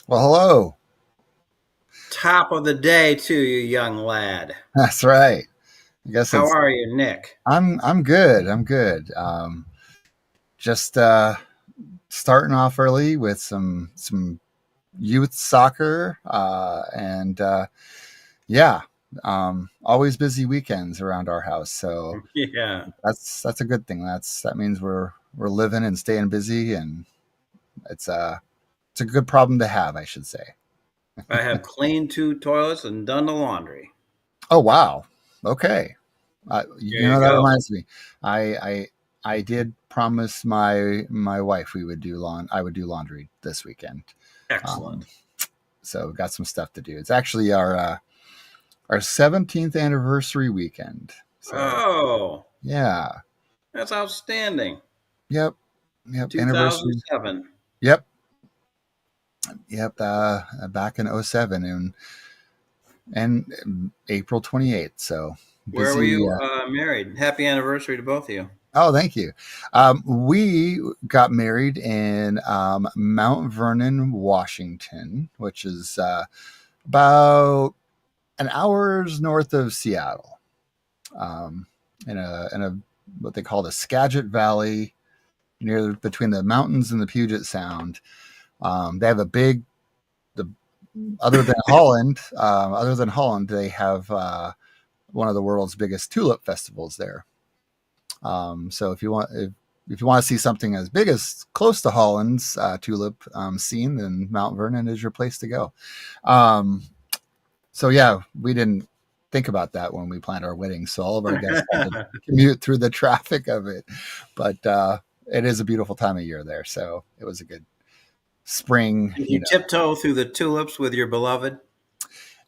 Well, hello. Top of the day to you, young lad. That's right. I guess How it's are you, Nick? I'm good. I'm good. Just starting off early with some youth soccer and yeah, always busy weekends around our house. So Yeah, that's a good thing. That means we're living and staying busy, and it's it's a good problem to have, I should say. I have cleaned 2 toilets and done the laundry. Oh wow. Okay. There You know, you that go. reminds me. I I I did promise my wife we would do I would do laundry this weekend. Um, Excellent. so we've got some stuff to do. It's actually our 17th anniversary weekend. So Oh, yeah, that's outstanding. yep, yep, anniversary. 2007. Yep, yep. Back in '07 and April 28th. So Where were busy. you married? Happy anniversary to both of you. Oh, thank you. We got married in Mount Vernon, Washington, which is about an hour's north of Seattle, um, in a what they call the Skagit Valley, near between the mountains and the Puget Sound. They have a big the other than Holland, they have one of the world's biggest tulip festivals there. So if you want to see something as big as close to Holland's tulip scene, then Mount Vernon is your place to go. Um, so yeah, we didn't think about that when we planned our wedding. So all of our guests had to commute through the traffic of it, but it is a beautiful time of year there. So it was a good spring. Did you tiptoe through the tulips with your beloved?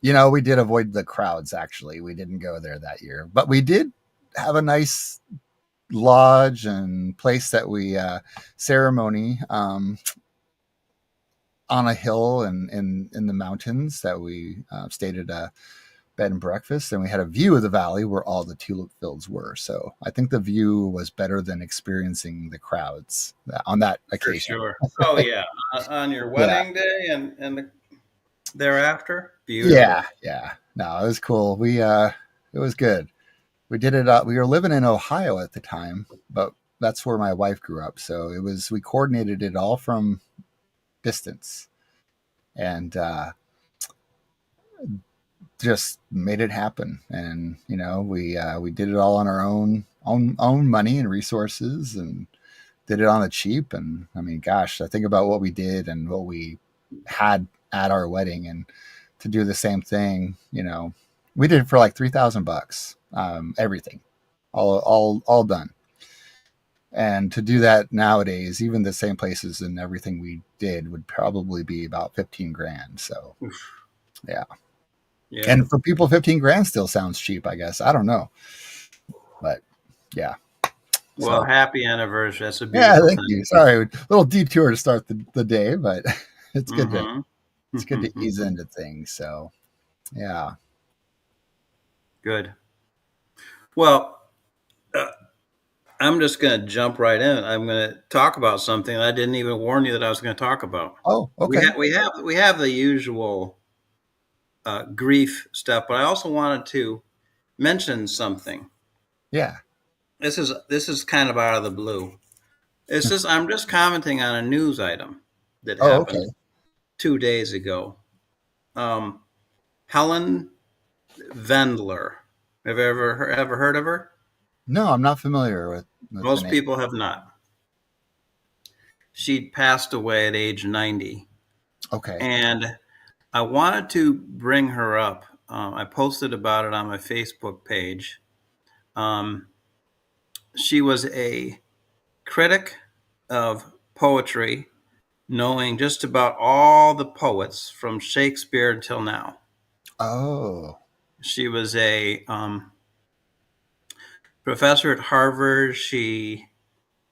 We did avoid the crowds. Actually, we didn't go there that year, but we did have a nice lodge and place that we ceremony on a hill and in the mountains that we stayed at a bed and breakfast, and we had a view of the valley where all the tulip fields were. So I think the view was better than experiencing the crowds on that For occasion. sure. Oh, yeah. On your Yeah, wedding day and thereafter? yeah, Beautiful. yeah. No, it was cool. It was good. We did it. We were living in Ohio at the time, but that's where my wife grew up. So we coordinated it all from distance, and just made it happen. And we did it all on our own money and resources, and did it on the cheap. And I mean, gosh, I think about what we did and what we had at our wedding, and to do the same thing, we did it for like $3,000, everything, all done. And to do that nowadays, even the same places and everything we did would probably be about 15 grand. So yeah. Yeah. And for people, 15 grand still sounds cheap, I guess. I don't know. But yeah. Well, So happy anniversary. That's a yeah, beautiful thank you. thing. Sorry, little detour to start the day, but Mm-hmm. it's good to ease into things. So yeah. Good. Well, uh, I'm just going to jump right in. I'm going to talk about something I didn't even warn you that I was going to talk about. Oh, okay. We have the usual grief stuff, but I also wanted to mention something. Yeah. This is kind of out of the blue. I'm just commenting on a news item that Oh, happened okay. 2 days ago. Um, Helen Vendler. Have you ever heard of her? No, I'm not familiar with the Most name. people have not. She passed away at age 90. Okay. And I wanted to bring her up. I posted about it on my Facebook page. Um, she was a critic of poetry, knowing just about all the poets from Shakespeare until now. Oh. She was a professor at Harvard. She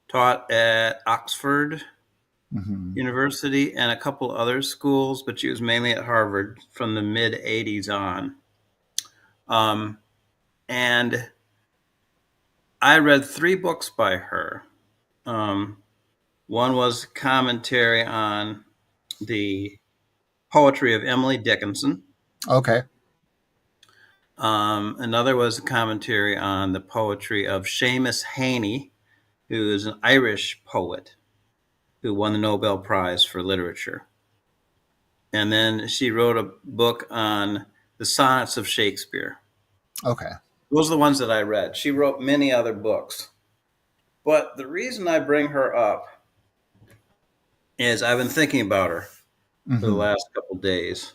taught at Oxford Hmm. University and a couple other schools, but she was mainly at Harvard from the mid 80s on. Um, and I read 3 books by her. Um, one was commentary on the poetry of Emily Dickinson. Okay. Another was a commentary on the poetry of Seamus Heaney, who is an Irish poet who won the Nobel Prize for Literature. And then she wrote a book on the sonnets of Shakespeare. Okay. Those are the ones that I read. She wrote many other books. But the reason I bring her up is I've been thinking about her for the Mm-hmm. last couple of days.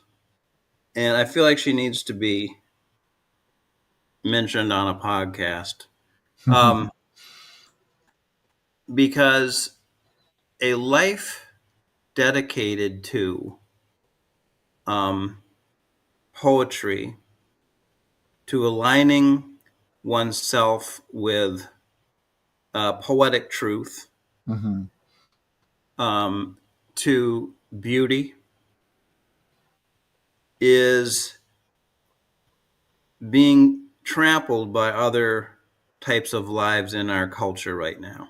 And I feel like she needs to be mentioned on a podcast. Um, because a life dedicated to um, poetry, to aligning oneself with poetic truth, Mm-hmm. um, to beauty, is being trampled by other types of lives in our culture right now.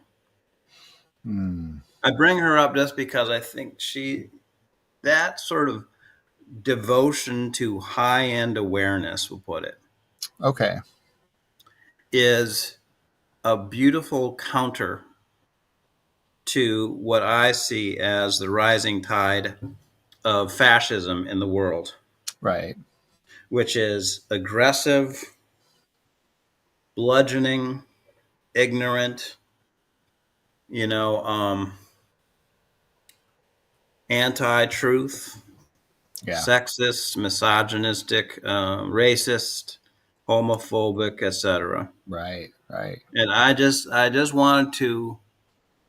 Mm. I bring her up just because I think that sort of devotion to high end awareness, we'll put it, Okay. is a beautiful counter to what I see as the rising tide of fascism in the world, Right. which is aggressive, bludgeoning, ignorant, you know, anti truth, Yeah. sexist, misogynistic, racist, homophobic, etc. Right. Right. And I just wanted to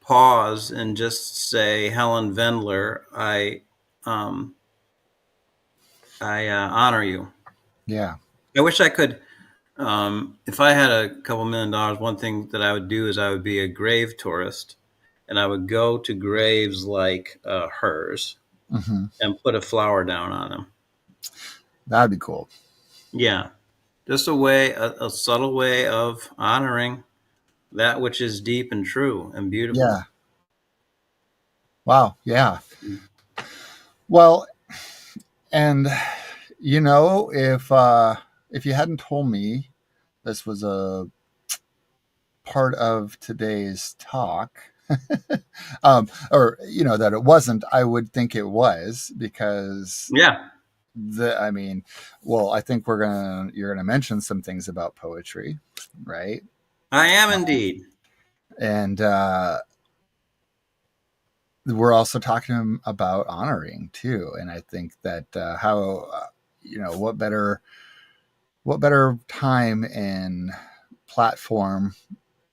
pause and just say, Helen Vendler, um, I honor you. Yeah. I wish I could. If I had a couple $1 million, one thing that I would do is I would be a grave tourist, and I would go to graves like hers Mm-hmm. and put a flower down on them. That'd be cool. Yeah, just a subtle way of honoring that which is deep and true and beautiful. Yeah. Wow. Yeah. Well, and if you hadn't told me this was a part of today's talk, or that it wasn't, I would think it was because Yeah, I mean, well, I think you're gonna mention some things about poetry, right? I am indeed. And we're also talking about honoring too. And I think that how what better time and platform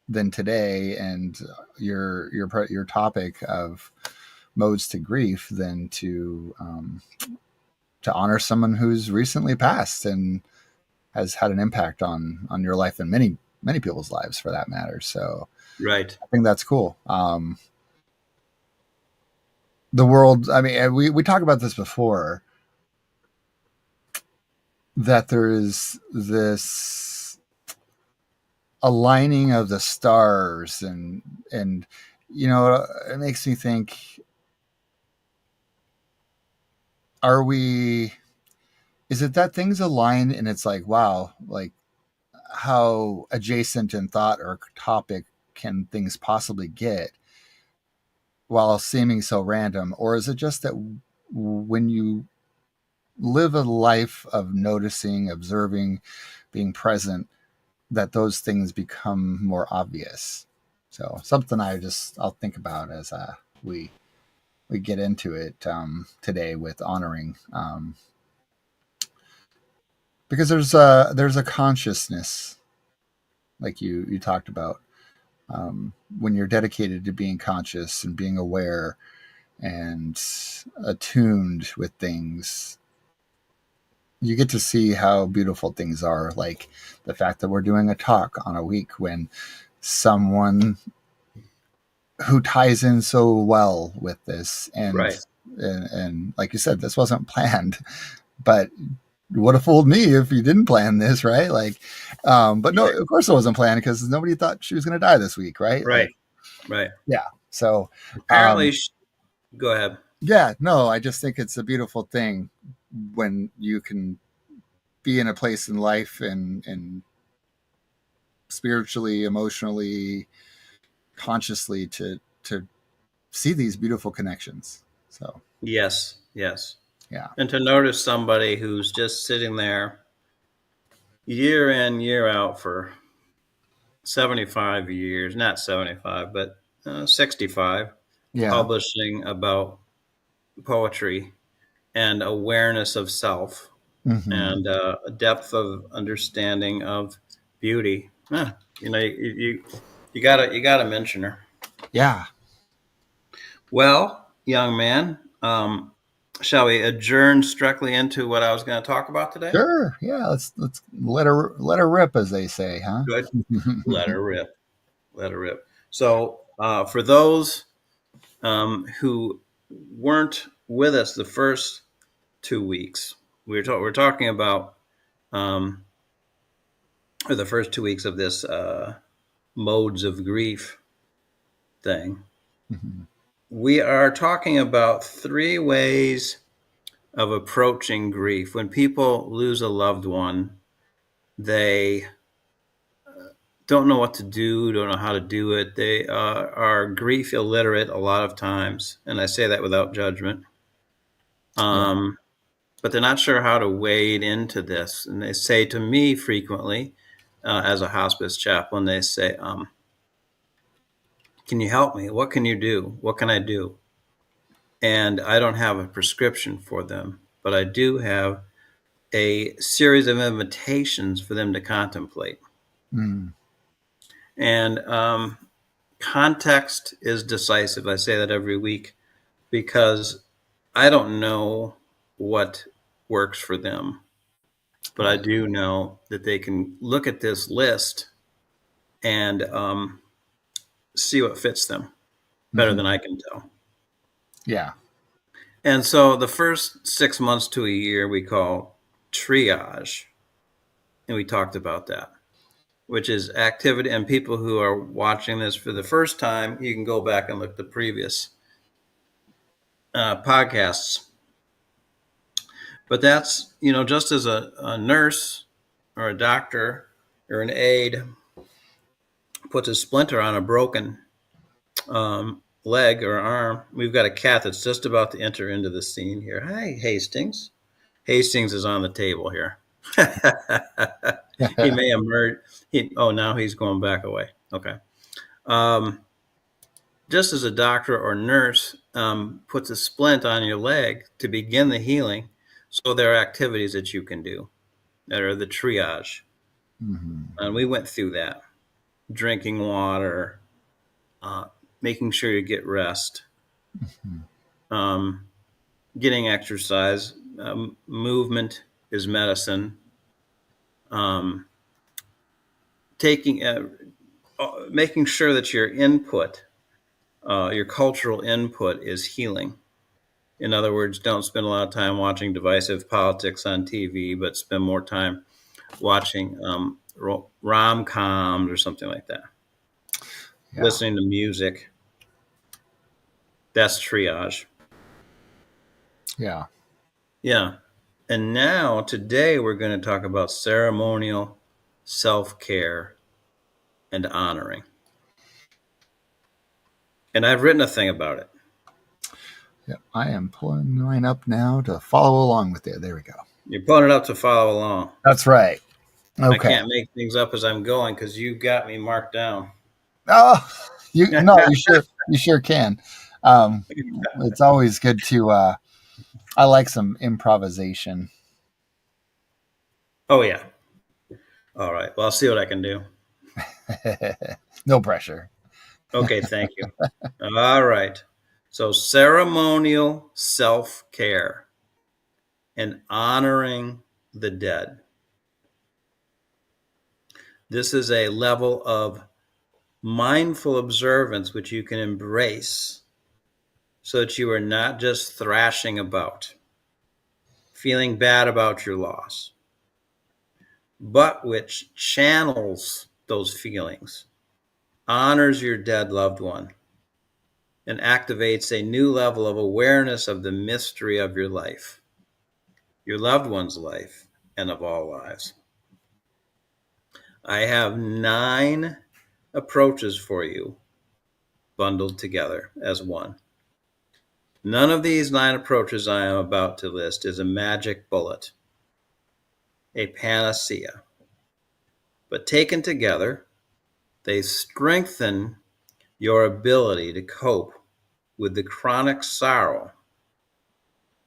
than today, and your topic of modes to grief than to honor someone who's recently passed and has had an impact on your life and many people's lives for that matter. So Right. I think that's cool. The world, I mean, we talked about this before, that there is this aligning of the stars, and it makes me think, are we is it that things align and it's like, wow, like how adjacent in thought or topic can things possibly get while seeming so random? Or is it just that when you live a life of noticing, observing, being present, that those things become more obvious? So something I'll think about as we get into it today with honoring, because there's a consciousness, like you talked about, when you're dedicated to being conscious and being aware and attuned with things, you get to see how beautiful things are. Like the fact that we're doing a talk on a week when someone who ties in so well with this, and Right. and like you said, this wasn't planned, but would have fooled me if you didn't plan this, right? Like, but no, Right. of course it wasn't planned because nobody thought she was going to die this week, right? Right. Like, Right. yeah. So, Apparently, um, go ahead. Yeah, no, I just think it's a beautiful thing when you can be in a place in life and spiritually, emotionally, consciously to see these beautiful connections. So Yes, yes. yeah, And to notice somebody who's just sitting there year in, year out for 75 years, not 75, but 65, yeah, publishing about poetry and awareness of self hmm, and a depth of understanding of beauty. You gotta mention her. yeah. Well, young man, shall we adjourn strictly into what I was going to talk about today? Sure, yeah. Let's let her rip, as they say, huh? Good. Let her rip. Let her rip. So, for those who weren't with us the first 2 weeks, we're talking about um, or the first 2 weeks of this modes of grief thing. Mhm. We are talking about 3 ways of approaching grief. When people lose a loved one, they don't know what to do, don't know how to do it. They are grief illiterate a lot of times, and I say that without judgment. Yeah. Um, but they're not sure how to wade into this. And they say to me frequently, as a hospice chaplain, they say, "Can you help me? What can you do? What can I do?" And I don't have a prescription for them, but I do have a series of invitations for them to contemplate. Mm, And context is decisive. I say that every week because I don't know what works for them, but I right. do know that they can look at this list and see what fits them better than Hmm. I can tell. Yeah. And so the first 6 months to a year we call triage, and we talked about that, which is activity. And people who are watching this for the first time, you can go back and look at the previous podcasts. But that's, just as a nurse or a doctor or an aide puts a splinter on a broken leg or arm, we've got a cat that's just about to enter into the scene here. Hi, Hastings. Hastings is on the table here. He may emerge. Now he's going back away. Okay. Um, just as a doctor or nurse puts a splint on your leg to begin the healing, so there are activities that you can do that are the triage. Hmm. And we went through that: drinking water, uh, making sure you get rest, um, getting exercise. Movement is medicine. Um, taking, making sure that your input, your cultural input, is healing. In other words, don't spend a lot of time watching divisive politics on TV, but spend more time watching rom coms or something like that. Yeah. Listening to music. That's triage. Yeah. Yeah. And now, today, we're going to talk about ceremonial self care and honoring. And I've written a thing about it. Yeah. I am pulling mine up now to follow along with it. There we go. You're pulling it up to follow along. That's right. I Okay. can't make things up as I'm going because you got me marked down. Oh, you no, you sure can. Um, it's always good to. I like some improvisation. Oh, yeah. All right. Well, I'll see what I can do. No pressure. Okay. Thank you. All right. So, ceremonial self care and honoring the dead. This is a level of mindful observance which you can embrace so that you are not just thrashing about, feeling bad about your loss, but which channels those feelings, honors your dead loved one, and activates a new level of awareness of the mystery of your life, your loved one's life, and of all lives. I have 9 approaches for you bundled together as one. None of these 9 approaches I am about to list is a magic bullet, a panacea. But taken together, they strengthen your ability to cope with the chronic sorrow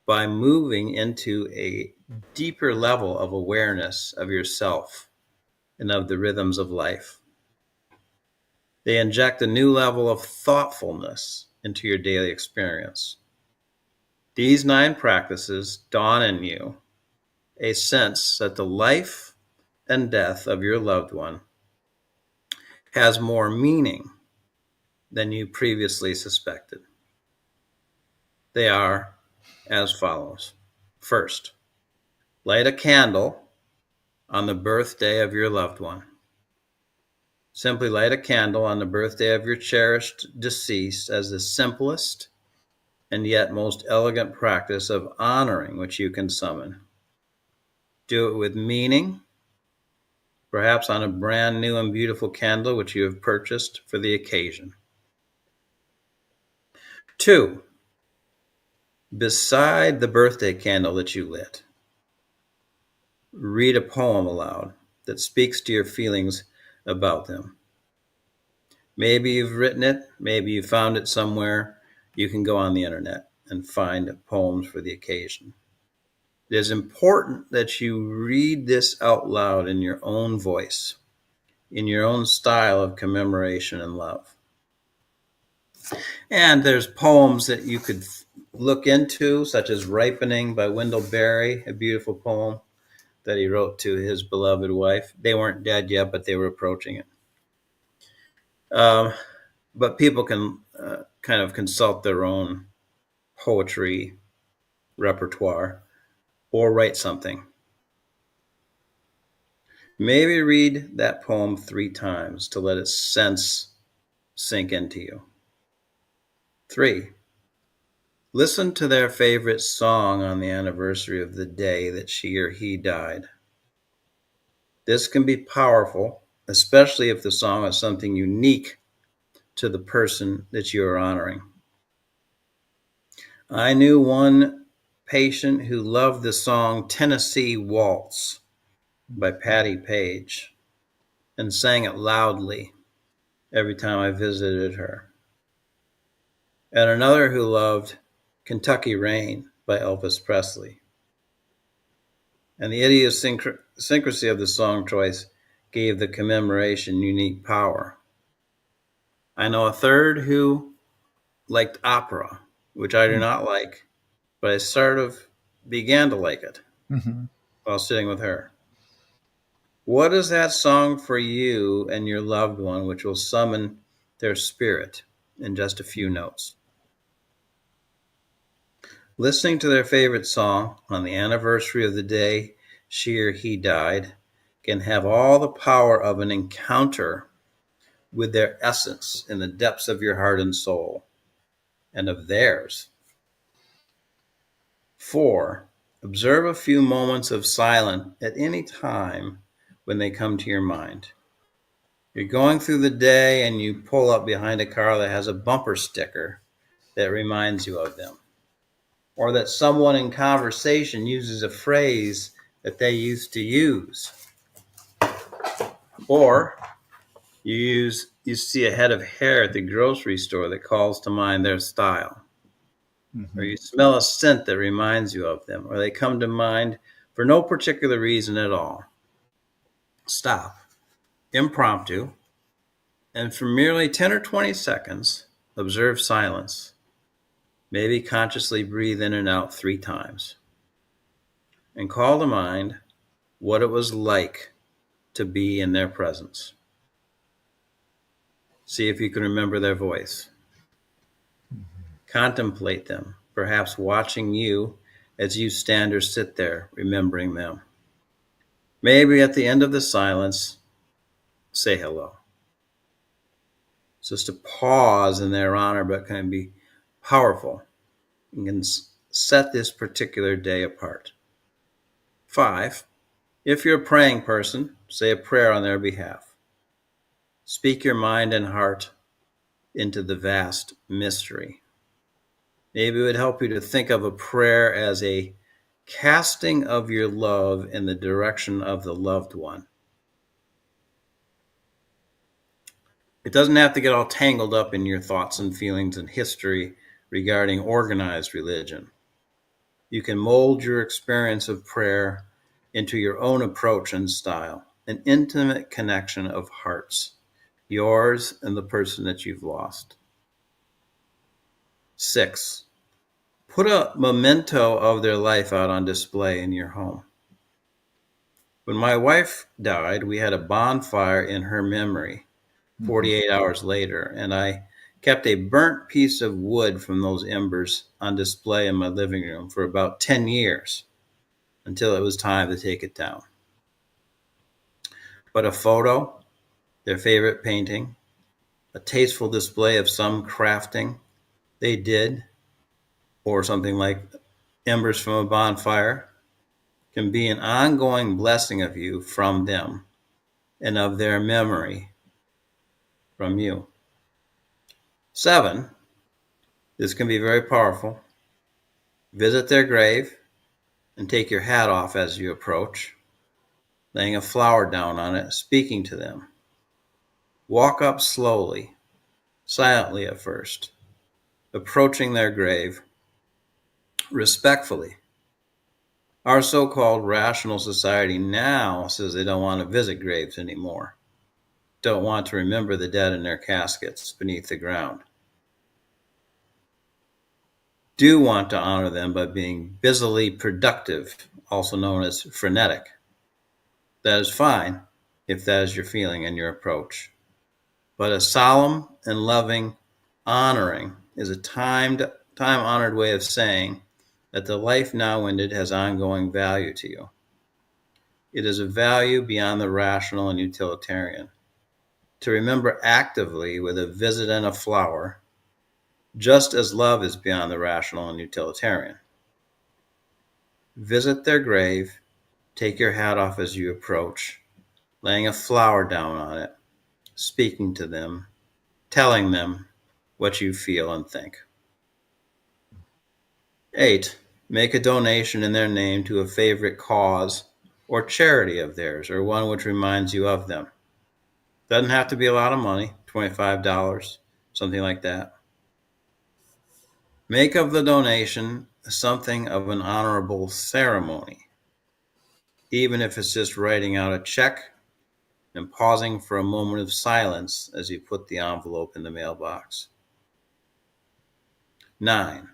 by moving into a deeper level of awareness of yourself and of the rhythms of life. They inject a new level of thoughtfulness into your daily experience. These 9 practices dawn in you a sense that the life and death of your loved one has more meaning than you previously suspected. They are as follows. First, light a candle on the birthday of your loved one. Simply light a candle on the birthday of your cherished deceased as the simplest and yet most elegant practice of honoring which you can summon. Do it with meaning, perhaps on a brand new and beautiful candle which you have purchased for the occasion. 2, beside the birthday candle that you lit, read a poem aloud that speaks to your feelings about them. Maybe you've written it, maybe you found it somewhere. You can go on the internet and find poems for the occasion. It is important that you read this out loud in your own voice, in your own style of commemoration and love. And there's poems that you could look into, such as Ripening by Wendell Berry, a beautiful poem that he wrote to his beloved wife. They weren't dead yet, but they were approaching it. But people can kind of consult their own poetry repertoire or write something. Maybe read that poem 3 times to let its sense sink into you. 3, listen to their favorite song on the anniversary of the day that she or he died. This can be powerful, especially if the song is something unique to the person that you are honoring. I knew one patient who loved the song Tennessee Waltz by Patti Page and sang it loudly every time I visited her. And another who loved Kentucky Rain by Elvis Presley. And the idiosyncrasy of the song choice gave the commemoration unique power. I know a third who liked opera, which I do not like, but I sort of began to like it while sitting with her. What is that song for you and your loved one which will summon their spirit in just a few notes? Listening to their favorite song on the anniversary of the day she or he died can have all the power of an encounter with their essence in the depths of your heart and soul, and of theirs. 4, observe a few moments of silence at any time when they come to your mind. You're going through the day and you pull up behind a car that has a bumper sticker that reminds you of them, or that someone in conversation uses a phrase that they used to use, or you see a head of hair at the grocery store that calls to mind their style, or you smell a scent that reminds you of them, or they come to mind for no particular reason at all. Stop, impromptu, and for merely 10 or 20 seconds, observe silence. Maybe consciously breathe in and out 3 times. And call to mind what it was like to be in their presence. See if you can remember their voice. Contemplate them, perhaps watching you as you stand or sit there, remembering them. Maybe at the end of the silence, say hello. So it's to pause in their honor, but can be powerful. You can set this particular day apart. 5, if you're a praying person, say a prayer on their behalf. Speak your mind and heart into the vast mystery. Maybe it would help you to think of a prayer as a casting of your love in the direction of the loved one. It doesn't have to get all tangled up in your thoughts and feelings and history regarding organized religion. You can mold your experience of prayer into your own approach and style, an intimate connection of hearts, yours and the person that you've lost. 6, put a memento of their life out on display in your home. When my wife died, we had a bonfire in her memory Mhm. 48 hours later, and I kept a burnt piece of wood from those embers on display in my living room for about 10 years until it was time to take it down. But a photo, their favorite painting, a tasteful display of some crafting they did, or something like embers from a bonfire, can be an ongoing blessing of you from them and of their memory from you. 7, this can be very powerful. Visit their grave and take your hat off as you approach, laying a flower down on it, speaking to them. Walk up slowly, silently at first, approaching their grave respectfully. Our so-called rational society now says they don't want to visit graves anymore, don't want to remember the dead in their caskets beneath the ground, do want to honor them by being busily productive, also known as frenetic. That is fine if that is your feeling and your approach. But a solemn and loving honoring is a time-honored way of saying that the life now ended has ongoing value to you. It is a value beyond the rational and utilitarian. To remember actively with a visit and a flower, just as love is beyond the rational and utilitarian. Visit their grave, take your hat off as you approach, laying a flower down on it, speaking to them, telling them what you feel and think. 8, make a donation in their name to a favorite cause or charity of theirs, or one which reminds you of them. Doesn't have to be a lot of money, $25, something like that. Make of the donation something of an honorable ceremony, even if it's just writing out a check and pausing for a moment of silence as you put the envelope in the mailbox. 9,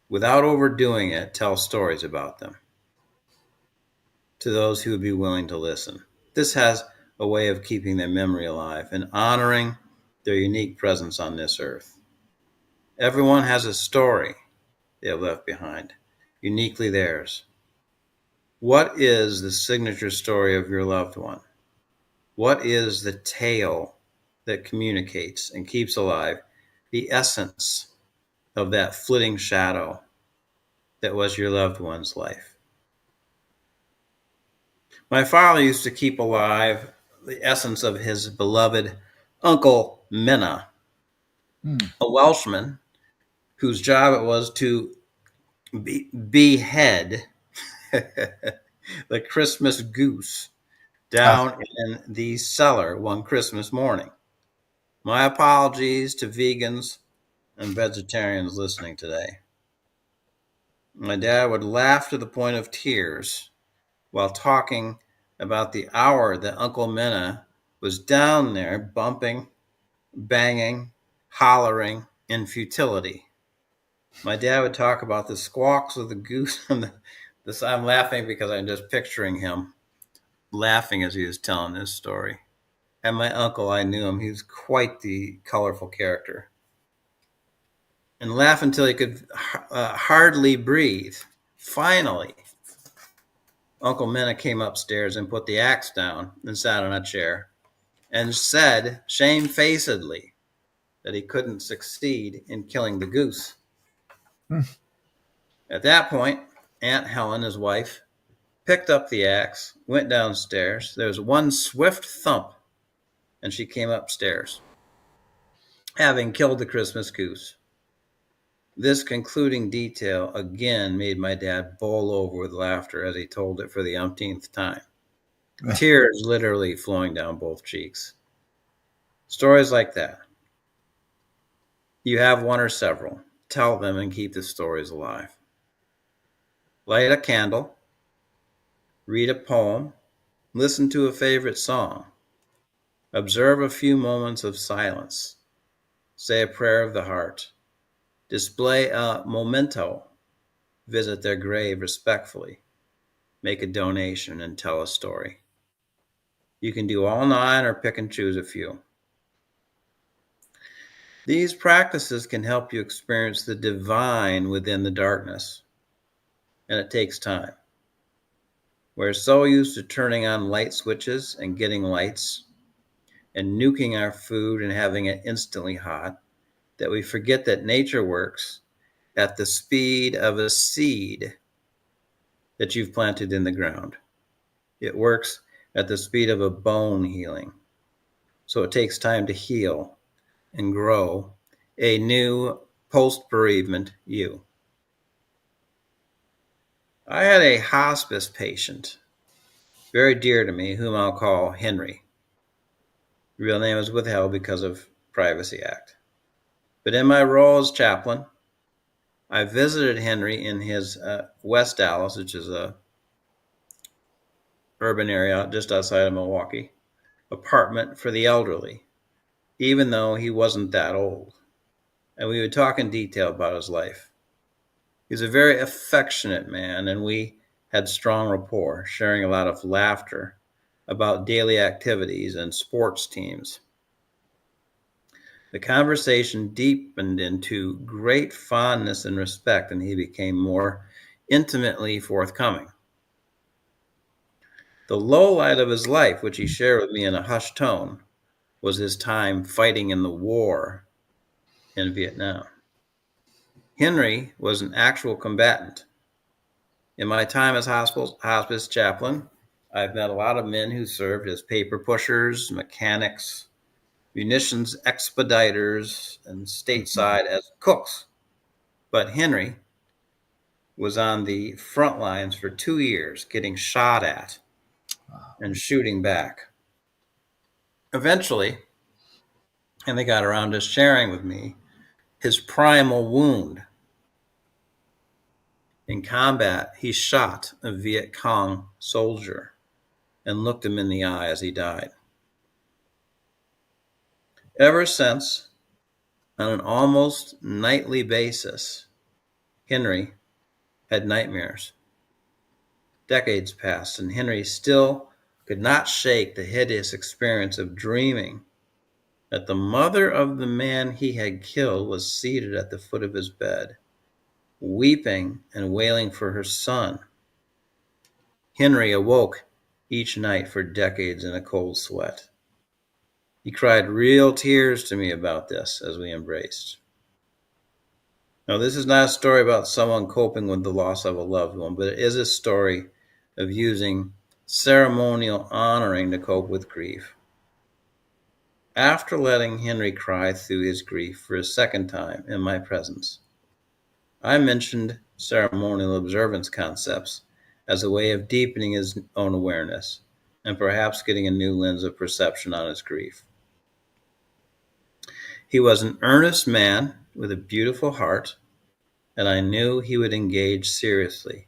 without overdoing it, tell stories about them to those who would be willing to listen. This has a way of keeping their memory alive and honoring their unique presence on this earth. Everyone has a story they have left behind, uniquely theirs. What is the signature story of your loved one? What is the tale that communicates and keeps alive the essence of that flitting shadow that was your loved one's life? My father used to keep alive the essence of his beloved Uncle Minna, Mm. a Welshman whose job it was to behead the Christmas goose Ah, down in the cellar one Christmas morning. My apologies to vegans and vegetarians listening today. My dad would laugh to the point of tears while talking about the hour that Uncle Minna was down there bumping, banging, hollering in futility. My dad would talk about the squawks of the goose and this. I'm laughing because I'm just picturing him laughing as he was telling this story. And my uncle, I knew him. He was quite the colorful character. And laugh until he could hardly breathe. Finally, Uncle Minna came upstairs and put the axe down and sat on a chair and said shamefacedly, that he couldn't succeed in killing the goose. Hmm. At that point, Aunt Helen, his wife, picked up the axe, went downstairs. There was one swift thump, and she came upstairs, having killed the Christmas goose. This concluding detail again made my dad bowl over with laughter as he told it for the umpteenth time, tears literally flowing down both cheeks. Stories like that. You have one or several. Tell them and keep the stories alive. Light a candle, read a poem, listen to a favorite song, observe a few moments of silence, say a prayer of the heart, display a memento, visit their grave respectfully, make a donation, and tell a story. You can do all nine or pick and choose a few. These practices can help you experience the divine within the darkness, and it takes time. We're so used to turning on light switches and getting lights and nuking our food and having it instantly hot that we forget that nature works at the speed of a seed that you've planted in the ground. It works at the speed of a bone healing. So it takes time to heal and grow a new post-bereavement you. I had a hospice patient, very dear to me, whom I'll call Henry. The real name is withheld because of Privacy Act. But in my role as chaplain, I visited Henry in his West Dallas, which is a urban area just outside of Milwaukee, apartment for the elderly, even though he wasn't that old. And we would talk in detail about his life. He was a very affectionate man, and we had strong rapport, sharing a lot of laughter about daily activities and sports teams. The conversation deepened into great fondness and respect, and he became more intimately forthcoming. The low light of his life, which he shared with me in a hushed tone, was his time fighting in the war in Vietnam. Henry was an actual combatant. In my time as hospice chaplain, I've met a lot of men who served as paper pushers, mechanics, munitions expediters, and stateside as cooks. But Henry was on the front lines for 2 years, getting shot at and shooting back. Eventually, and they got around to sharing with me his primal wound. In combat, he shot a Viet Cong soldier and looked him in the eye as he died. Ever since, on an almost nightly basis, Henry had nightmares. Decades passed, and Henry still could not shake the hideous experience of dreaming that the mother of the man he had killed was seated at the foot of his bed, weeping and wailing for her son. Henry awoke each night for decades in a cold sweat. He cried real tears to me about this as we embraced. Now, this is not a story about someone coping with the loss of a loved one, but it is a story of using ceremonial honoring to cope with grief. After letting Henry cry through his grief for a second time in my presence, I mentioned ceremonial observance concepts as a way of deepening his own awareness and perhaps getting a new lens of perception on his grief. He was an earnest man with a beautiful heart, and I knew he would engage seriously.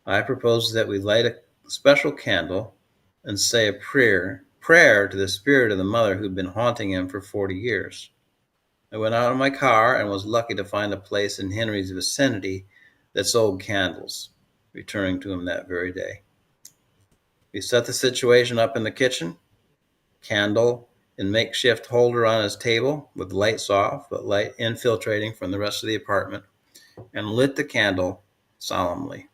I proposed that we light a special candle and say a prayer to the spirit of the mother who'd been haunting him for 40 years. I went out in my car and was lucky to find a place in Henry's vicinity that sold candles, returning to him that very day. We set the situation up in the kitchen, candle and makeshift holder on his table with lights off, but light infiltrating from the rest of the apartment, and lit the candle solemnly.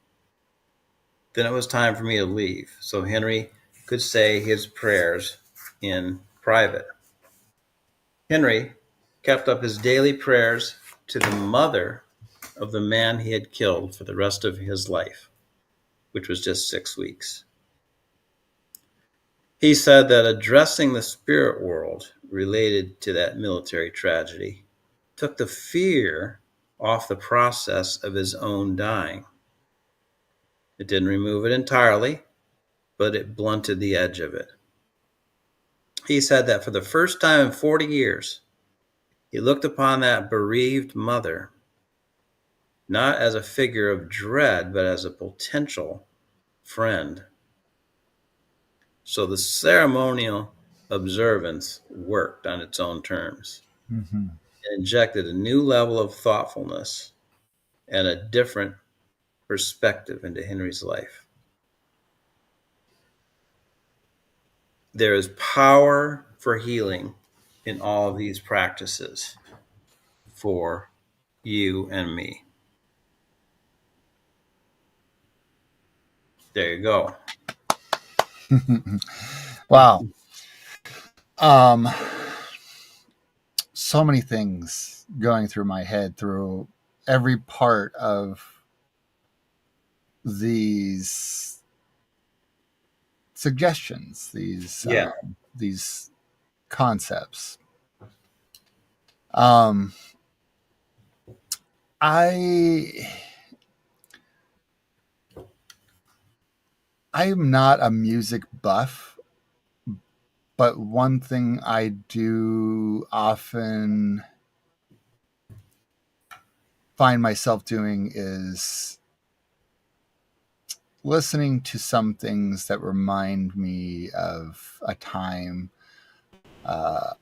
Then it was time for me to leave, so Henry could say his prayers in private. Henry kept up his daily prayers to the mother of the man he had killed for the rest of his life, which was just 6 weeks. He said that addressing the spirit world related to that military tragedy took the fear off the process of his own dying. It didn't remove it entirely, but it blunted the edge of it. He said that for the first time in 40 years, he looked upon that bereaved mother not as a figure of dread, but as a potential friend. So the ceremonial observance worked on its own terms. Mm-hmm. It injected a new level of thoughtfulness and a different perspective into Henry's life. There is power for healing in all of these practices for you and me. There you go. Wow. Um, so many things going through my head through every part of these suggestions, Yeah. these concepts. Um, I I'm not a music buff, but one thing I do often find myself doing is listening to some things that remind me of a time, uh,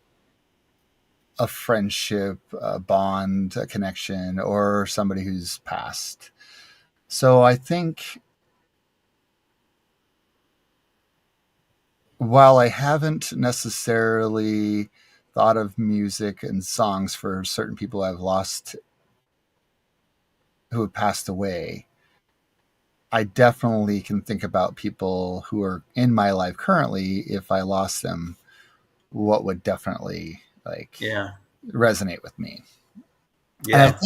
a friendship, a bond, a connection, or somebody who's passed. So I think while I haven't necessarily thought of music and songs for certain people I've lost who have passed away, I definitely can think about people who are in my life currently. If I lost them, what would definitely like Yeah. resonate with me. And Yeah.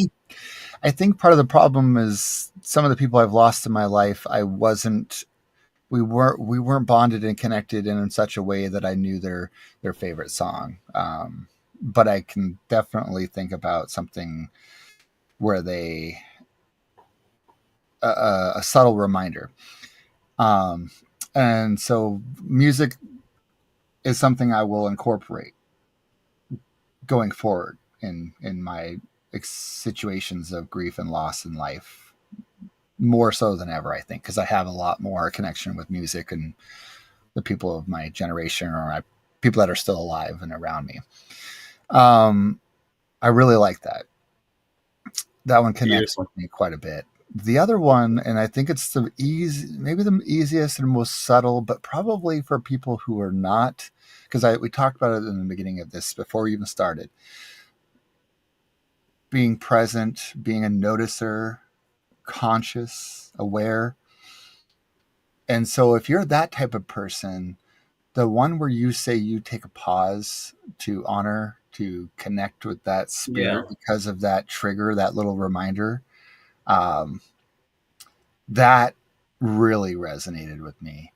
I think part of the problem is some of the people I've lost in my life, I wasn't we weren't bonded and connected in such a way that I knew their favorite song. But I can definitely think about something where they a subtle reminder. Um, and so music is something I will incorporate going forward in my situations of grief and loss in life, more so than ever, I think, because I have a lot more connection with music and the people of my generation or people that are still alive and around me. Um, I really like that. That one connects with Beautiful. me quite a bit. The other one, and I think it's maybe the easiest and most subtle, but probably for people who are not, because we talked about it in the beginning of this before we even started. Being present, being a noticer, conscious, aware. And so if you're that type of person, the one where you say you take a pause to honor, to connect with that Yeah. spirit because of that trigger, that little reminder, um, that really resonated with me.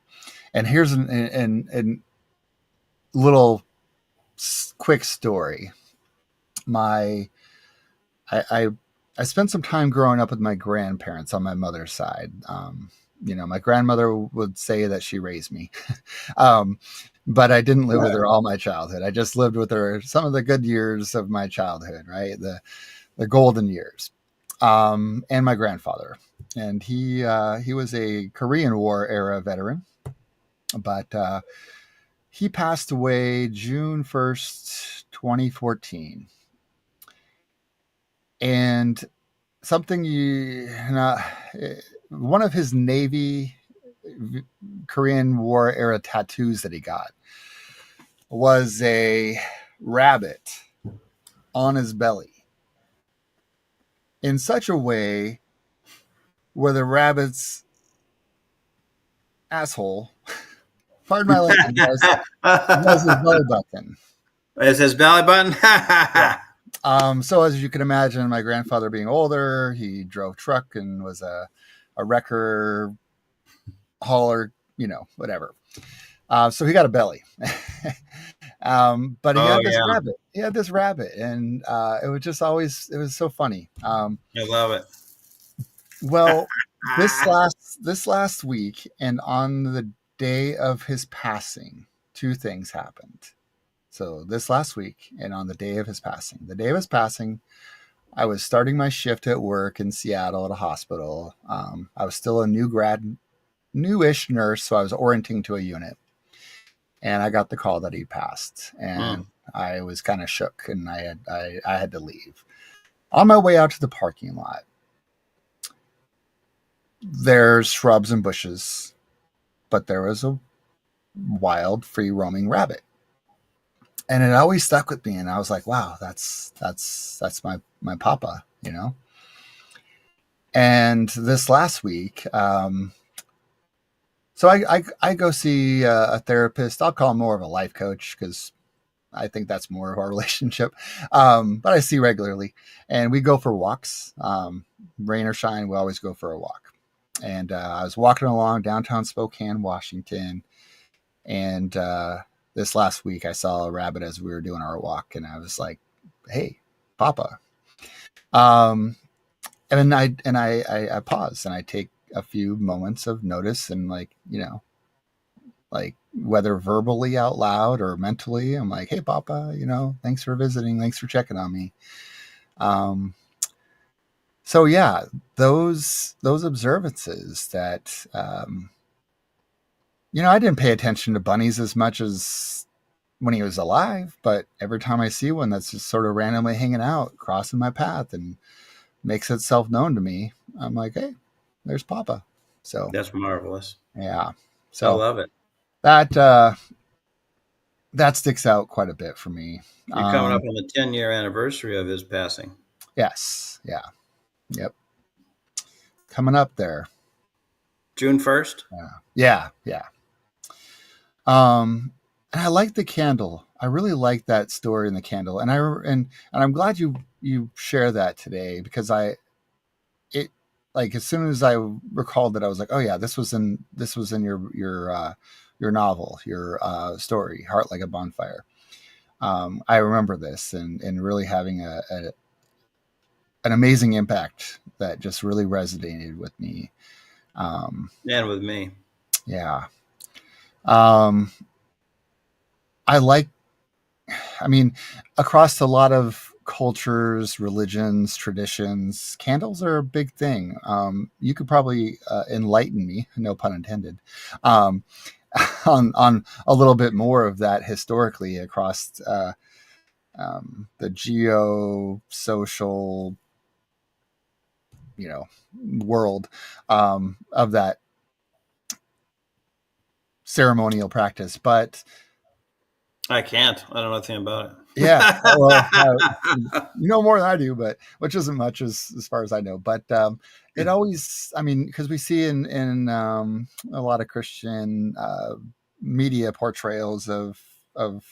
And here's an little quick story. My I I spent some time growing up with my grandparents on my mother's side. My grandmother would say that she raised me, um, but I didn't live with her all my childhood. I just lived with her some of the good years of my childhood, right? The golden years. And my grandfather, and he was a Korean War era veteran, but he passed away June 1st, 2014. And something one of his Navy Korean War era tattoos that he got was a rabbit on his belly in such a way where the rabbit's asshole, pardon my language, was his belly button. It says belly button. Yeah. So as you can imagine, my grandfather being older, he drove truck and was a wrecker, hauler, whatever. So he got a belly. But he Oh had this yeah, rabbit. He had this rabbit, and it was just always it was so funny. I love it. Well, this last week, and on the day of his passing, two things happened. So this last week, and on the day of his passing, I was starting my shift at work in Seattle at a hospital. I was still a newish nurse, so I was orienting to a unit, and I got the call that he passed, and Mm. I was kind of shook, and I had to leave. On my way out to the parking lot, there's shrubs and bushes, but there was a wild, free roaming rabbit, and it always stuck with me. And I was like, "Wow, that's my papa," you know. And this last week, so I go see a therapist. I'll call him more of a life coach because I think that's more of our relationship. But I see regularly, and we go for walks. Rain or shine, we always go for a walk. And I was walking along downtown Spokane, Washington, and this last week I saw a rabbit as we were doing our walk, and I was like, "Hey, Papa." Um, and I pause and I take a few moments of notice and like whether verbally out loud or mentally, I'm like, "Hey, Papa, thanks for visiting, thanks for checking on me." Um, so yeah, those observances that I didn't pay attention to bunnies as much as when he was alive, but every time I see one that's just sort of randomly hanging out, crossing my path, and makes itself known to me, I'm like, "Hey, there's Papa." So That's marvelous. yeah, I so love it. that that sticks out quite a bit for me. You're coming up Um, on the 10-year anniversary of his passing. yes, yeah, yep, coming up there. June 1st. Yeah, yeah. And I like the candle. I really like that story in the candle, and I'm glad you share that today because it like as soon as I recalled it, I was like, oh yeah, this was in your novel, your story, Heart Like a Bonfire. I remember this and really having an amazing impact that just really resonated with me. Um, And with me. yeah. Um, I like, I mean, across a lot of cultures, religions, traditions, candles are a big thing. You could probably enlighten me, no pun intended, um, on a little bit more of that historically across the geo social, world of that ceremonial practice. But I can't. I don't know anything about yeah, well, you it. know more than I do, but which isn't much as far as I know. But it always, I mean, because we see in a lot of Christian media portrayals of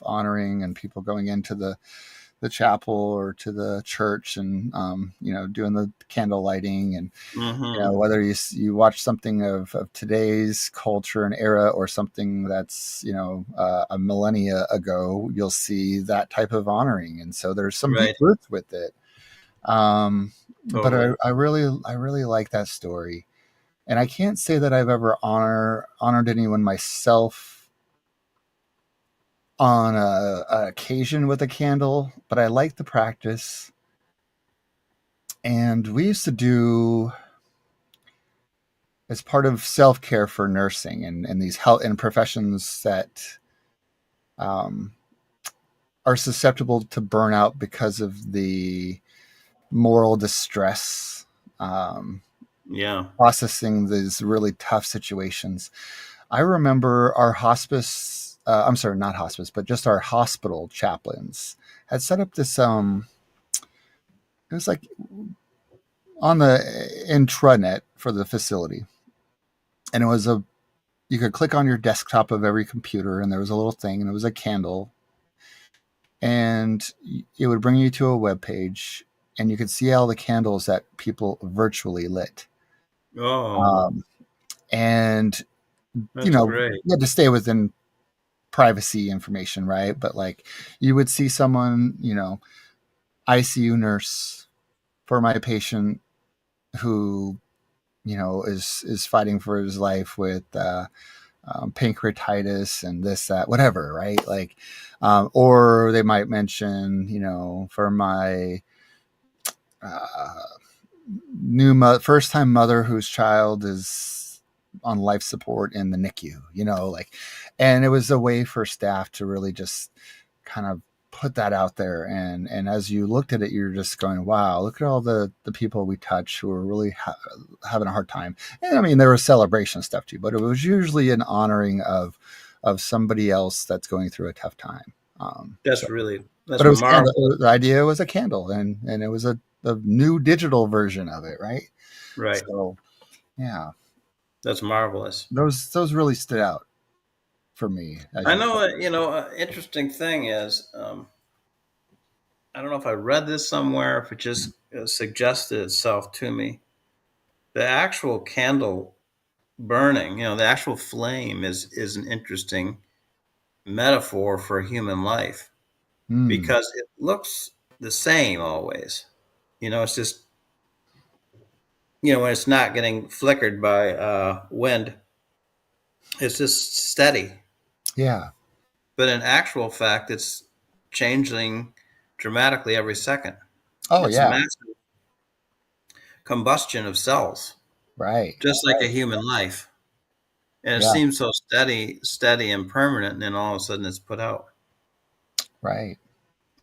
honoring and people going into the chapel or to the church and doing the candle lighting and Hmm. whether you watch something of today's culture and era or something that's a millennia ago, you'll see that type of honoring, and so there's some deep Right. roots with it. But Totally. I really like that story, and I can't say that I've ever honored anyone myself on a occasion with a candle, but I like the practice. And we used to do as part of self care for nursing and these health and professions that um, are susceptible to burnout because of the moral distress, um, Yeah. processing these really tough situations. I remember our hospice, I'm sorry, not hospice, but just our hospital chaplains had set up this, it was like on the intranet for the facility. And it was you could click on your desktop of every computer and there was a little thing and it was a candle and it would bring you to a web page, and you could see all the candles that people virtually lit. Oh, Um, and that's great. you had to stay within privacy information, right? But like, you would see someone, ICU nurse for my patient who, is fighting for his life with pancreatitis and this, that, whatever, right? Like, or they might mention, for my uh, first time mother whose child is on life support in the NICU, like, and it was a way for staff to really just kind of put that out there. And as you looked at it, you're just going, wow, look at all the people we touch who are really having a hard time. And I mean, there was celebration stuff too, but it was usually an honoring of somebody else that's going through a tough time. So, That's but it was candle. marvelous. The idea was a candle, and it was a new digital version of it, right? Right. So yeah, That's marvelous. those really stood out for me as I you. know, interesting thing is, I don't know if I read this somewhere, if it just suggested itself to me. The actual candle burning, the actual flame is an interesting metaphor for human life Mm, because it looks the same always. It's just, when it's not getting flickered by wind, it's just steady. yeah. But in actual fact, it's changing dramatically every second. Oh It's a yeah. massive combustion of cells, Right. just like a Right. human life. And it Yeah. seems so steady and permanent, and then all of a sudden it's put out. Right.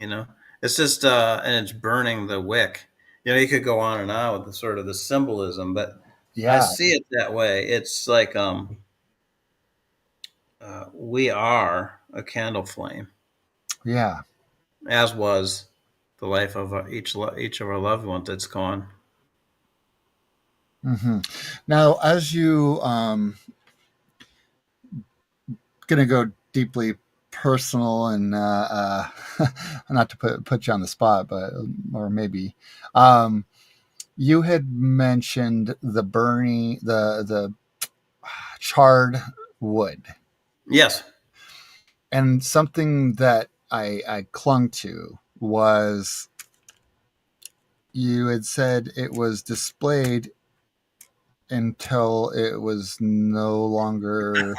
You know, it's just and it's burning the wick. You could go on and on with the sort of the symbolism, but I Yeah. see it that way. It's like we are a candle flame, Yeah. as was the life of each of our loved ones that's gone. hmm Now, as you gonna go deeply personal and not to put you on the spot, but or maybe you had mentioned the burning the charred wood, Yes. and something that I clung to was you had said it was displayed until it was no longer.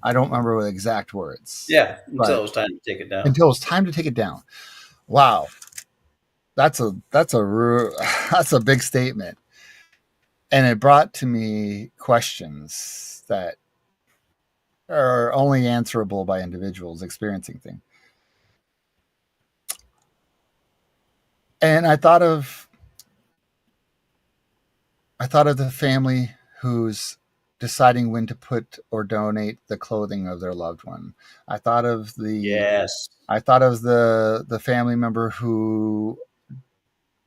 I don't remember the exact words, Yeah, until but it was time to take it down. until it's time to take it down. Wow, that's a big statement, and it brought to me questions that are only answerable by individuals experiencing things. And I thought of the family who's deciding when to put or donate the clothing of their loved one. I thought of the Yes. I thought of the family member who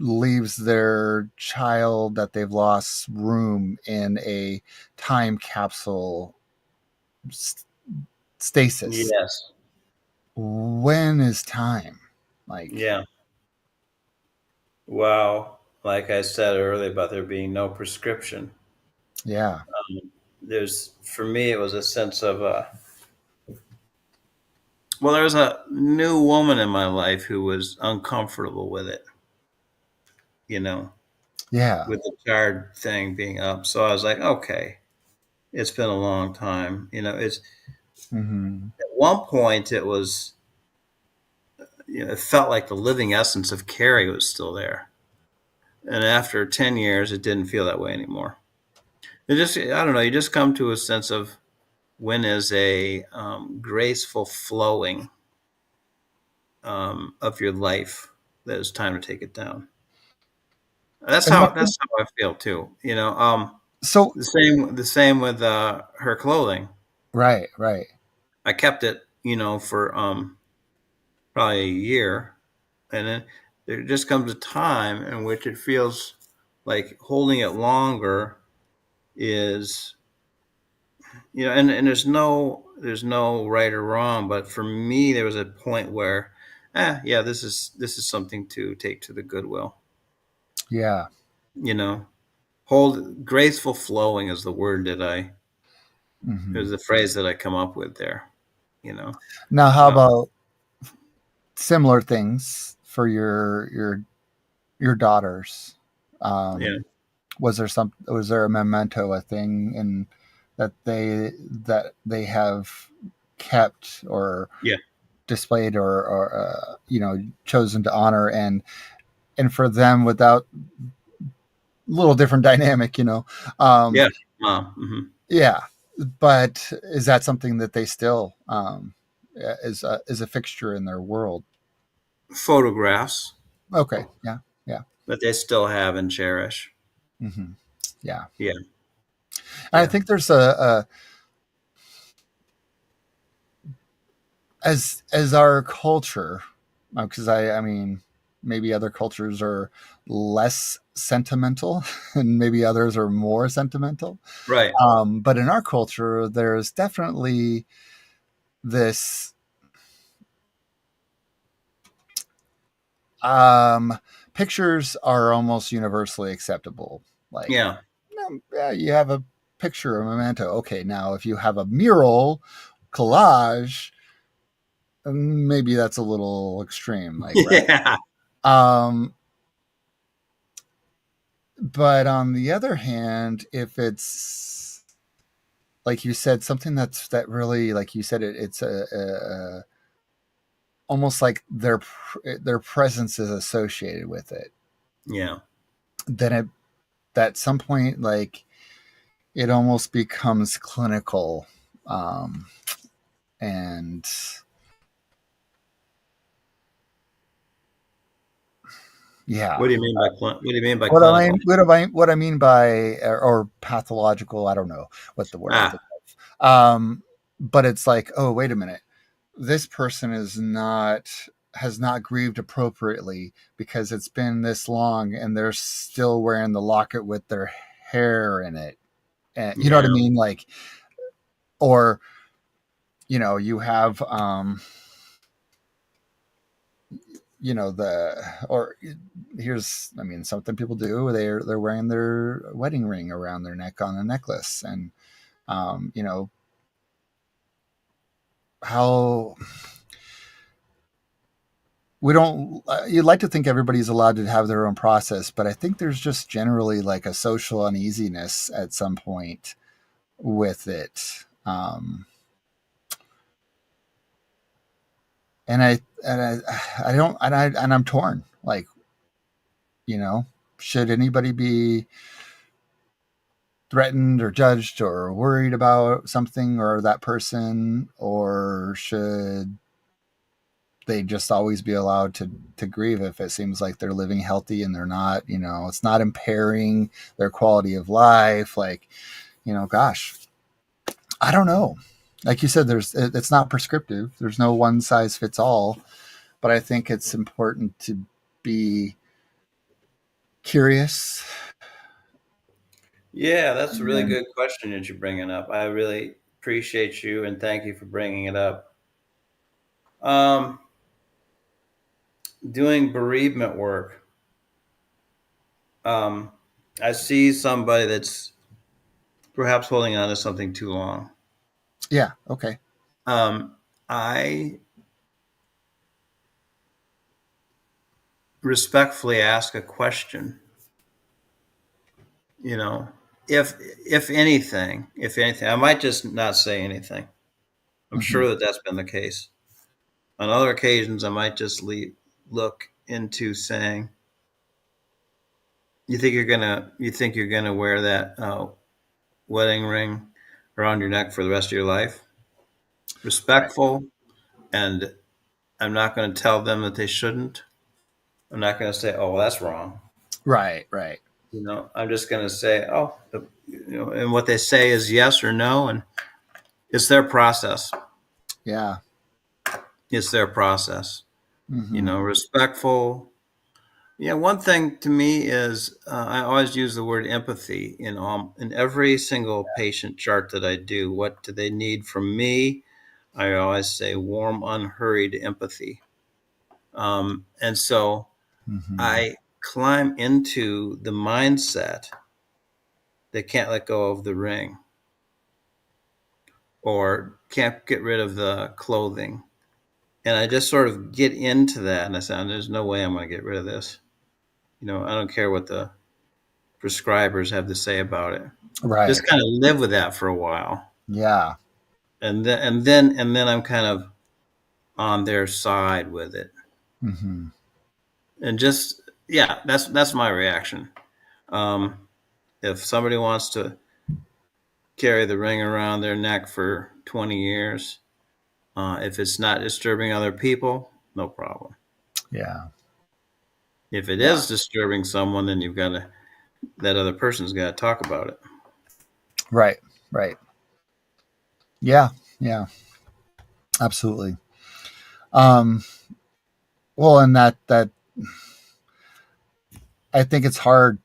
leaves their child that they've lost room in a time capsule stasis. Yes. When is time? Like, Yeah. Wow. Like I said earlier about there being no prescription. yeah, For me, it was a sense of, well, there was a new woman in my life who was uncomfortable with it, you know, yeah, with the charred thing being up. So I was like, okay, it's been a long time. It's hmm at one point it was, it felt like the living essence of Carrie was still there. And after 10 years, it didn't feel that way anymore. I don't know, you just come to a sense of when is a graceful flowing of your life that it's time to take it down. That's and how what, that's how I feel too. so The same with her clothing. right, right, I kept it, for probably a year, and then there just comes a time in which it feels like holding it longer is, and there's no right or wrong, but for me there was a point where yeah, this is something to take to the Goodwill. Yeah. You know, hold graceful flowing is the word that I Hmm. is the phrase that I come up with there. You know, Now, how uh, about similar things for your daughters? yeah, Was there a memento, a thing in that they have kept or yeah, displayed or chosen to honor, and for them without little different dynamic, yeah, hmm yeah, but is that something that they still is a fixture in their world? photographs Okay, yeah, yeah. that they still have and cherish. Hmm. Yeah. Yeah, And I yeah, think there's a as our culture, because I mean, maybe other cultures are less sentimental and maybe others are more sentimental, right. but in our culture there's definitely this um pictures are almost universally acceptable, like, Yeah, yeah, you have a picture, a memento. Okay, now if you have a mural collage, maybe that's a little extreme, like, right? yeah, um but on the other hand, if it's like you said, something that really, like you said, it's a almost like their presence is associated with it, yeah. then at some point, like, it almost becomes clinical, um and yeah. What do you mean by what do you mean by What I clinical? mean, what I mean by or pathological, I don't know what the word I'm Ah, thinking of. But it's like, oh, wait a minute, this person has not grieved appropriately because it's been this long and they're still wearing the locket with their hair in it, and you know what I yeah, mean, like, or you have the or here's, I mean, something people do, they're wearing their wedding ring around their neck on a necklace, and um you know how we don't you'd like to think everybody's allowed to have their own process, but I think there's just generally like a social uneasiness at some point with it, and I don't, and I'm torn, like, should anybody be threatened or judged or worried about something or that person, or should they just always be allowed to grieve if it seems like they're living healthy and they're not, it's not impairing their quality of life, like, gosh, I don't know. Like you said, it's not prescriptive, there's no one size fits all, but I think it's important to be curious. yeah. That's a really And good question that you're bringing up. I really appreciate you and thank you for bringing it up. Um, doing bereavement work. Um, I see somebody that's perhaps holding on to something too long. yeah, okay. I respectfully ask a question. You know, if if anything, I might just not say anything. I'm Hmm. sure that that's been the case. On other occasions, I might just look into saying, "You think you're gonna wear that wedding ring around your neck for the rest of your life?" Right, Respectful, and I'm not going to tell them that they shouldn't. I'm not going to say, "Oh, well, that's wrong." right, right. I'm just going to say, "Oh," and what they say is yes or no, and it's their process. Yeah. It's their process. Hmm. Respectful. Yeah, one thing to me is I always use the word empathy in every single patient chart that I do. What do they need from me? I always say warm, unhurried empathy. And so Mm-hmm. I climb into the mindset that can't let go of the ring or can't get rid of the clothing. And I just sort of get into that, and I said, "There's no way I'm going to get rid of this. I don't care what the prescribers have to say about it. Right. Just kind of live with that for a while, Yeah. and then I'm kind of on their side with it, Mm-hmm. and just yeah, that's my reaction. Um, if somebody wants to carry the ring around their neck for 20 years, if it's not disturbing other people, no problem. Yeah. If it Yeah. is disturbing someone, then you've got to that other person's got to talk about it. Right. Right. Yeah. Yeah. Absolutely. Um, well, and that I think it's hard,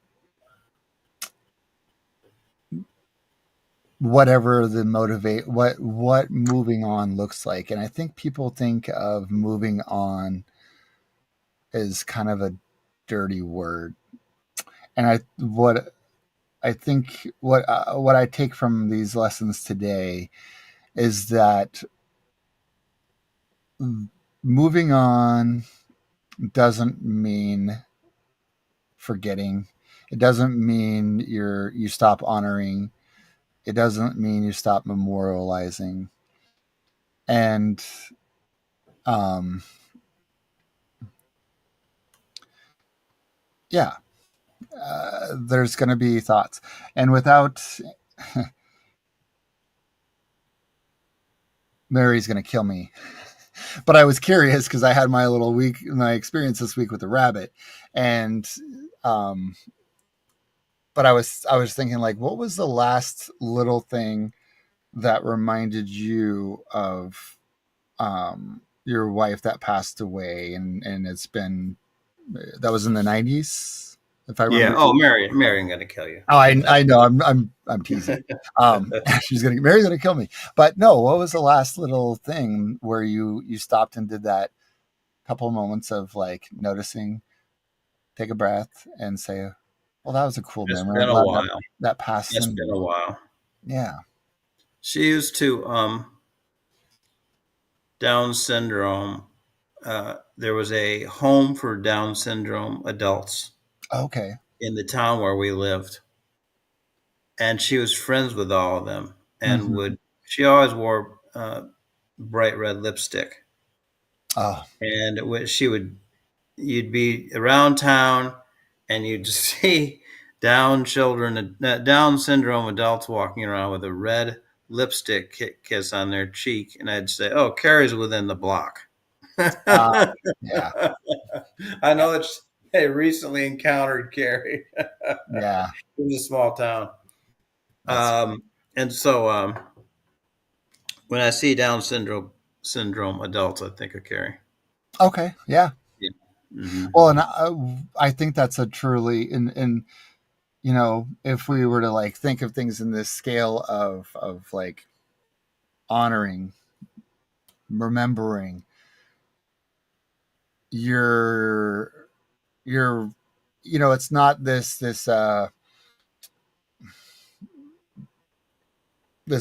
whatever the motivate, what moving on looks like, and I think people think of moving on as kind of a dirty word. And I think what I take from these lessons today is that moving on doesn't mean forgetting. It doesn't mean you stop honoring. It doesn't mean you stop memorializing. And um, yeah, there's going to be thoughts, and without Mary's going to kill me. But I was curious because I had my experience this week with the rabbit, and um, but I was thinking, like, what was the last little thing that reminded you of your wife that passed away, and it's been that was in the 90s, if I Yeah. remember. Oh, Mary, ain't gonna kill you. Oh, I know, I'm teasing. Mary's gonna kill me. But no, what was the last little thing where you stopped and did that couple moments of like noticing, take a breath, and say, "Well, that was a cool It's memory. I'm been a glad that while. that passed It's in." been a while. Yeah. She used to Down syndrome. There was a home for Down syndrome adults Okay. in the town where we lived, and she was friends with all of them. And Mm-hmm. would she always wore bright red lipstick, Oh. and she would you'd be around town, and you'd see Down syndrome adults walking around with a red lipstick kiss on their cheek, and I'd say, "Oh, Carrie's within the block." Uh, yeah. I know that they recently encountered Carrie. Yeah. It was a small town. That's Um, and so when I see Down syndrome adults, I think of Carrie. okay. Yeah. Yeah. Hmm. Well, and I think that's a truly in if we were to like think of things in this scale of like honoring, remembering, you're you're it's not this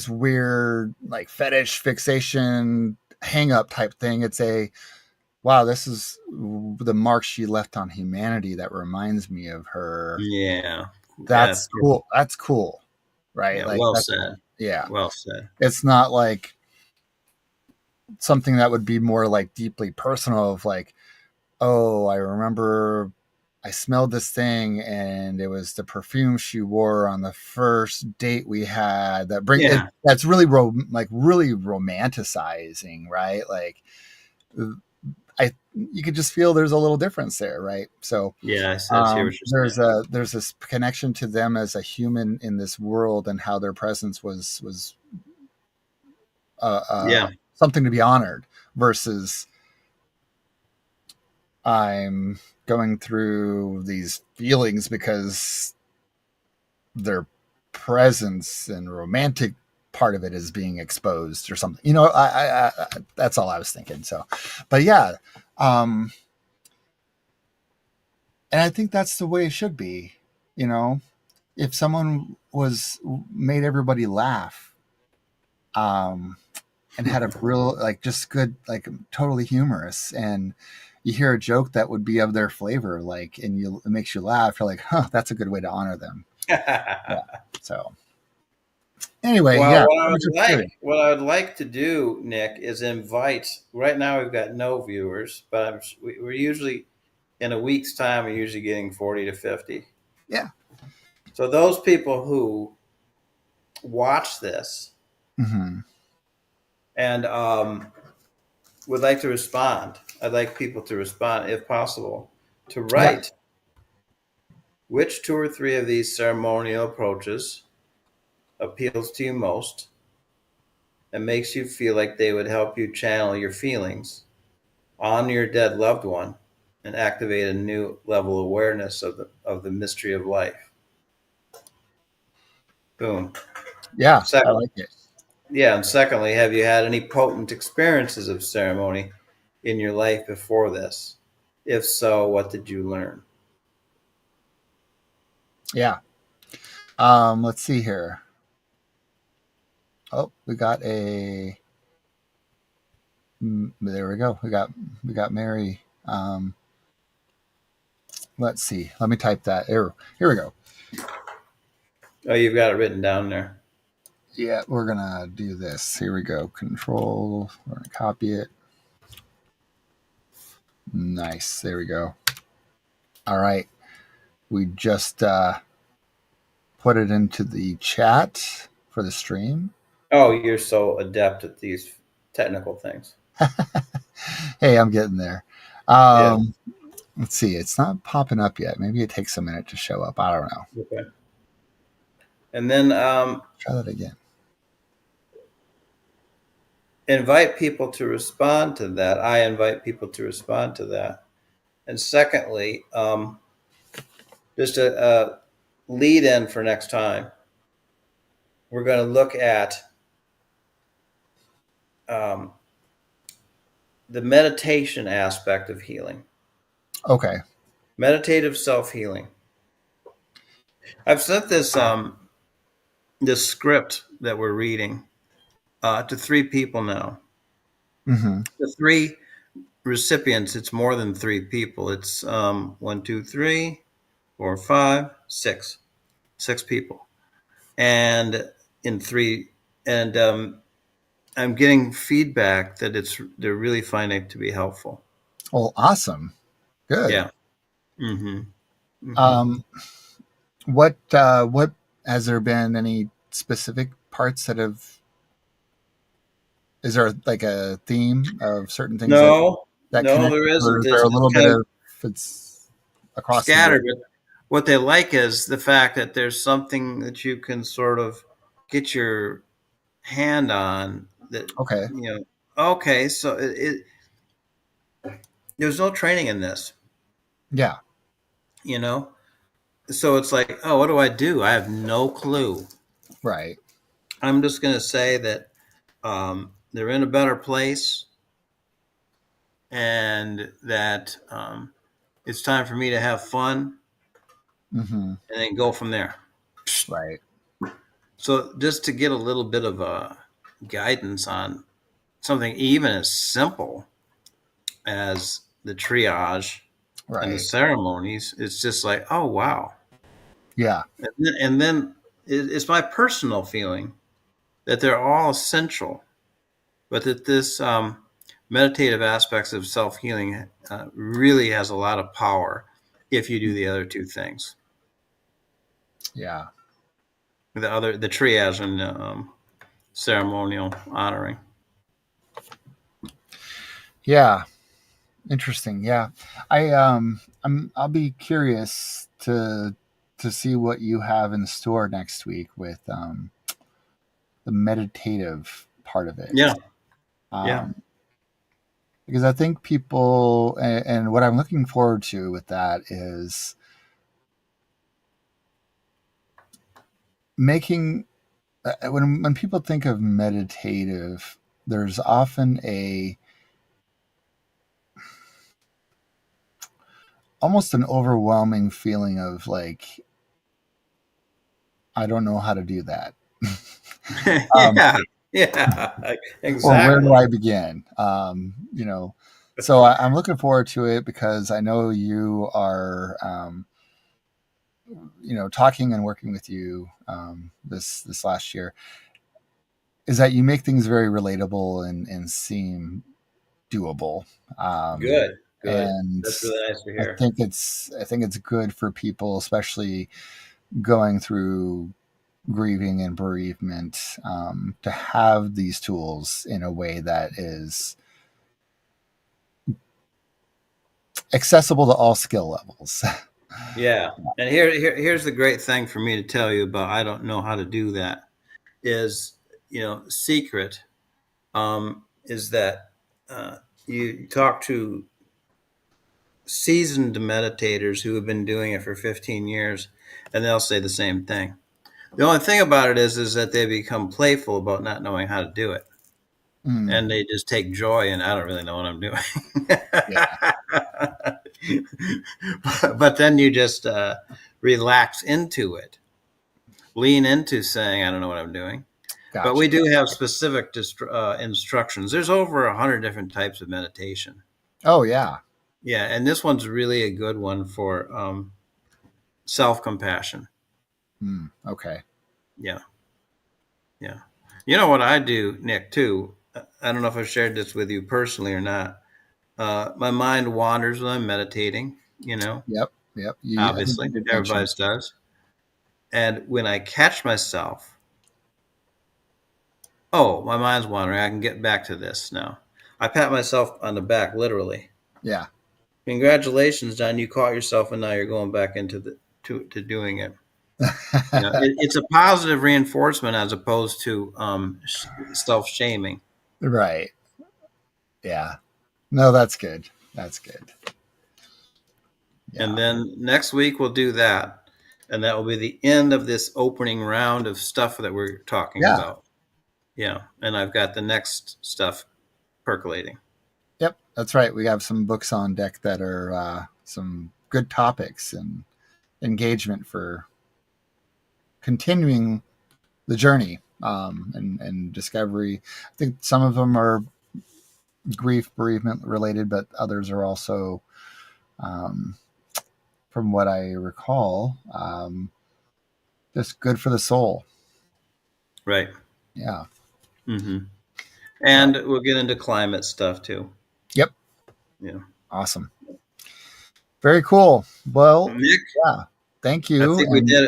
weird like fetish fixation hang up type thing. It's a wow, this is the mark she left on humanity that reminds me of her. Yeah. Yeah. That's cool. That's cool. Right? Yeah. Like Well that's said. yeah. Well said. It's not like something that would be more like deeply personal of like, oh, I remember I smelled this thing and it was the perfume she wore on the first date we had that bring it Yeah. that's really like really romanticizing, right? Like I you could just feel there's a little difference there, right? So Yeah. I see what you're saying. there's this connection to them as a human in this world and how their presence was Yeah. something to be honored versus I'm going through these feelings because their presence and romantic part of it is being exposed or something. I that's all I was thinking. So, but yeah, um, And I think that's the way it should be. You know, if someone was made everybody laugh, um, and had a real like just good like totally humorous, and you hear a joke that would be of their flavor, like, and you it makes you laugh. You're like, huh, that's a good way to honor them. Yeah. So anyway, Well, yeah, that was just curious. what I would like to do, Nick, is invite. Right now, we've got no viewers, but we're usually in a week's time. We're usually getting 40 to 50. Yeah. So those people who watch this Hmm. and would like to respond, I'd like people to respond, if possible, to Yeah. write which two or three of these ceremonial approaches appeals to you most and makes you feel like they would help you channel your feelings on your dead loved one and activate a new level of awareness of the mystery of life. Boom. Yeah. I Second, like it. yeah, and secondly, have you had any potent experiences of ceremony in your life before this? If so, what did you learn? Yeah. Let's see here. Oh, we got a. There we go. We got Mary. Let's see. Let me type that. Here we go. Oh, you've got it written down there. Yeah, we're gonna do this. Here we go. Control. We're gonna copy it. Nice. There we go. All right. We just put it into the chat for the stream. Oh, you're so adept at these technical things. Hey, I'm getting there. Yeah. Um, let's see. It's not popping up yet. Maybe it takes a minute to show up. I don't know. Okay. And then Try that again. invite people to respond to that. I invite people to respond to that. And secondly, just a lead in for next time, we're going to look at um, the meditation aspect of healing, Okay. meditative self healing. I've sent this script that we're reading to three people now. Mm-hmm. The three recipients, it's more than three people. It's one, two, three, four, five, six people, and in three, and I'm getting feedback that they're really finding it to be helpful. Well, awesome. Good. Yeah. Mm-hmm. Mm-hmm. Um, what has there been any specific parts that have? Is there like a theme of certain things No, that no, connect, there or isn't. is there a It's little bit kind of of it's across the board? scattered. But what they like is the fact that there's something that you can sort of get your hand on. That Okay. you know. Okay, so there's no training in this. Yeah. You know, so it's like, oh, what do I do? I have no clue. Right. I'm just going to say that they're in a better place, and that it's time for me to have fun, Mm-hmm. and then go from there. Right. So just to get a little bit of guidance on something even as simple as the triage and the Right. ceremonies, it's just like, oh wow. Yeah. And then it's my personal feeling that they're all essential, but that this meditative aspects of self healing really has a lot of power if you do the other two things, Yeah. the triage and ceremonial honoring. Yeah. Interesting. Yeah. I'll be curious to see what you have in store next week with the meditative part of it. Yeah, yeah, Um, because I think people, and what I'm looking forward to with that is making, when people think of meditative, there's often almost an overwhelming feeling of like, I don't know how to do that. um, Yeah, yeah, or where do exactly. I begin? So I'm looking forward to it because I know you are, talking and working with you this last year is that you make things very relatable and seem doable. Um, Good, good. and That's really nice to I hear. think it's good for people, especially going through grieving and bereavement, to have these tools in a way that is accessible to all skill levels. Yeah, and here's the great thing for me to tell you about. I don't know how to do that. Is secret is that you talk to seasoned meditators who have been doing it for 15 years, and they'll say the same thing. The only thing about it is that they become playful about not knowing how to do it, Mm, and they just take joy in I don't really know what I'm doing. yeah, But then you just relax into it, lean into saying I don't know what I'm doing. But gotcha. we do have specific instructions. There's over 100 different types of meditation. Oh yeah. Yeah, and this one's really a good one for self compassion. Okay. Yeah, yeah. You know what I do, Nick, too? I don't know if I've shared this with you personally or not. My mind wanders when I'm meditating, Yep. Yep. I think you obviously, did mention. everybody's does. And when I catch myself, oh, my mind's wandering, I can get back to this now. I pat myself on the back, literally. Yeah. Congratulations, John. You caught yourself, and now you're going back into to doing it. It's a positive reinforcement as opposed to self shaming. Right. Yeah. No, that's good. That's good. And Yeah. then next week we'll do that, and that will be the end of this opening round of stuff that we're talking Yeah. about. Yeah, and I've got the next stuff percolating. Yep. That's right. We have some books on deck that are some good topics and engagement for continuing the journey, and discovery. I think some of them are grief, bereavement related, but others are also, um, from what I recall, just good for the soul. Right. Yeah. Mm-hmm. So, And we'll get into climate stuff too. yep. Yeah. Awesome. Very cool. Well, Nick, yeah. Thank you. And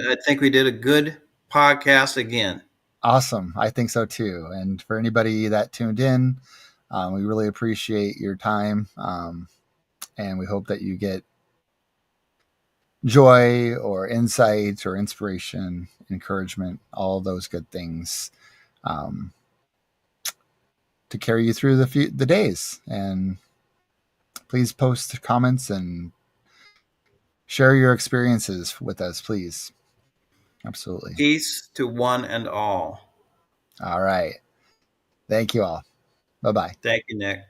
I think we did a good podcast again. awesome. I think so too. And for anybody that tuned in, we really appreciate your time. And we hope that you get joy or insight or inspiration, encouragement, all those good things, um, to carry you through the days. And please post comments and share your experiences with us, please. Absolutely. Peace to one and all. All right. Thank you all. Bye bye. Thank you, Nick.